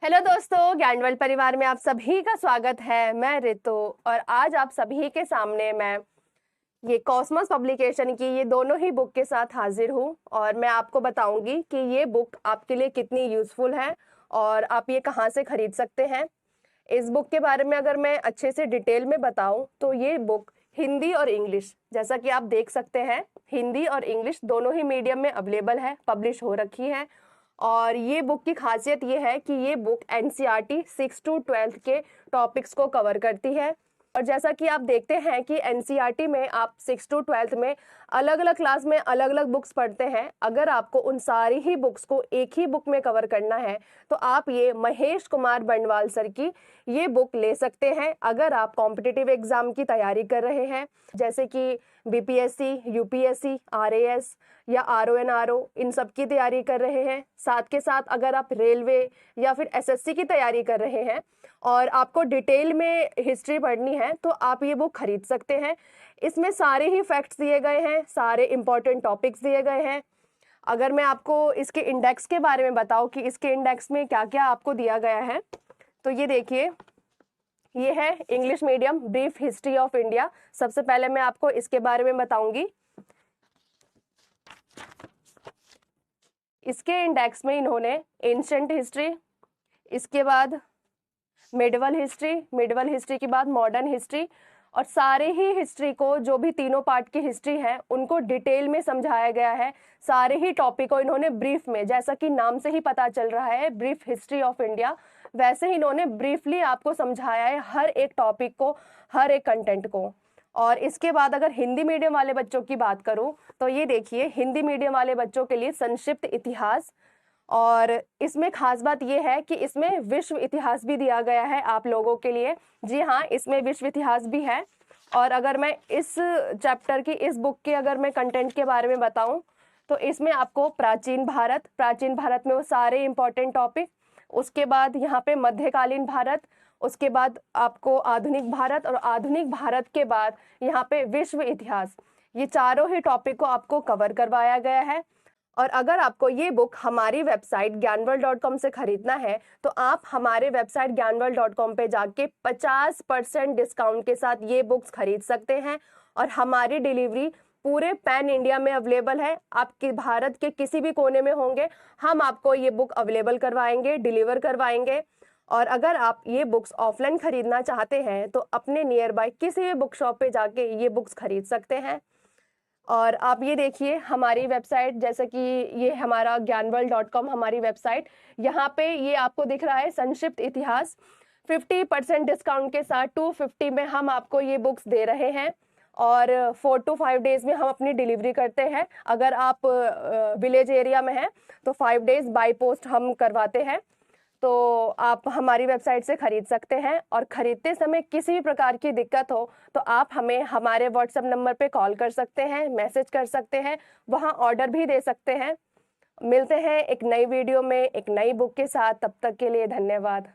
Hello दोस्तों, ज्ञानवर्ल्ड परिवार में आप सभी का स्वागत है। मैं रितु और आज आप सभी के सामने मैं ये कॉस्मोस पब्लिकेशन की ये दोनों ही बुक के साथ हाजिर हूँ और मैं आपको बताऊंगी कि ये बुक आपके लिए कितनी यूज़फुल है और आप ये कहाँ से खरीद सकते हैं। इस बुक के बारे में अगर मैं अच्छे से डिटेल में बताऊं तो ये बुक हिंदी और इंग्लिश, जैसा कि आप देख सकते हैं, हिंदी और इंग्लिश दोनों ही मीडियम में अवेलेबल है, पब्लिश हो रखी है। और ये बुक की खासियत ये है कि ये बुक एनसीईआरटी 6 to 12 के टॉपिक्स को कवर करती है। और जैसा कि आप देखते हैं कि एनसीईआरटी में आप 6 to 12 में अलग अलग क्लास में अलग अलग बुक्स पढ़ते हैं। अगर आपको उन सारी ही बुक्स को एक ही बुक में कवर करना है तो आप ये महेश कुमार बंडवाल सर की ये बुक ले सकते हैं। अगर आप कॉम्पिटिटिव एग्जाम की तैयारी कर रहे हैं, जैसे कि बीपीएससी, यूपीएससी, आरएएस या आरओएनआरओ, इन सब की तैयारी कर रहे हैं, साथ के साथ अगर आप रेलवे या फिर एसएससी की तैयारी कर रहे हैं और आपको डिटेल में हिस्ट्री पढ़नी है तो आप ये बुक खरीद सकते हैं। इसमें सारे ही फैक्ट्स दिए गए हैं, सारे इंपॉर्टेंट टॉपिक्स दिए गए हैं। अगर मैं आपको इसके इंडेक्स के बारे में बताऊं कि इसके इंडेक्स में क्या क्या आपको दिया गया है, तो ये देखिए, ये है English medium brief history of India. सबसे पहले मैं आपको इसके बारे में बताऊंगी। इसके इंडेक्स में इन्होंने एंशिएंट हिस्ट्री, इसके बाद मिडिवल हिस्ट्री के बाद मॉडर्न हिस्ट्री और सारे ही हिस्ट्री को, जो भी तीनों पार्ट की हिस्ट्री है उनको डिटेल में समझाया गया है। सारे ही टॉपिक को इन्होंने ब्रीफ में, जैसा कि नाम से ही पता चल रहा है ब्रीफ हिस्ट्री ऑफ इंडिया, वैसे ही इन्होंने ब्रीफली आपको समझाया है हर एक टॉपिक को, हर एक कंटेंट को। और इसके बाद अगर हिंदी मीडियम वाले बच्चों की बात करूं तो ये देखिए, हिंदी मीडियम वाले बच्चों के लिए संक्षिप्त इतिहास, और इसमें खास बात यह है कि इसमें विश्व इतिहास भी दिया गया है आप लोगों के लिए। जी हाँ, इसमें विश्व इतिहास भी है। और अगर मैं इस चैप्टर की, इस बुक के अगर मैं कंटेंट के बारे में बताऊं तो इसमें आपको प्राचीन भारत में वो सारे इंपॉर्टेंट टॉपिक, उसके बाद यहाँ पे मध्यकालीन भारत, उसके बाद आपको आधुनिक भारत और आधुनिक भारत के बाद यहाँ पे विश्व इतिहास, ये चारों ही टॉपिक को आपको कवर करवाया गया है। और अगर आपको ये बुक हमारी वेबसाइट ज्ञानवर्ल्ड.com से खरीदना है तो आप हमारे वेबसाइट ज्ञानवर्ल्ड.com पे जाके 50% डिस्काउंट के साथ ये बुक्स खरीद सकते हैं। और हमारी डिलीवरी पूरे पैन इंडिया में अवेलेबल है। आपके भारत के किसी भी कोने में होंगे, हम आपको ये बुक अवेलेबल करवाएंगे, डिलीवर करवाएंगे। और अगर आप ये बुक्स ऑफलाइन खरीदना चाहते हैं तो अपने नियर बाय किसी भी बुक शॉप पे जाके ये बुक्स खरीद सकते हैं। और आप ये देखिए हमारी वेबसाइट, जैसे कि ये हमारा ज्ञानवर्ल्ड.com हमारी वेबसाइट, यहाँ पे ये आपको दिख रहा है संक्षिप्त इतिहास, 50% डिस्काउंट के साथ 250 में हम आपको ये बुक्स दे रहे हैं। और 4 to 5 डेज में हम अपनी डिलीवरी करते हैं। अगर आप विलेज एरिया में हैं तो 5 डेज बाय पोस्ट हम करवाते हैं। तो आप हमारी वेबसाइट से खरीद सकते हैं। और खरीदते समय किसी भी प्रकार की दिक्कत हो तो आप हमें हमारे व्हाट्सएप नंबर पे कॉल कर सकते हैं, मैसेज कर सकते हैं, वहाँ ऑर्डर भी दे सकते हैं। मिलते हैं एक नई वीडियो में एक नई बुक के साथ, तब तक के लिए धन्यवाद।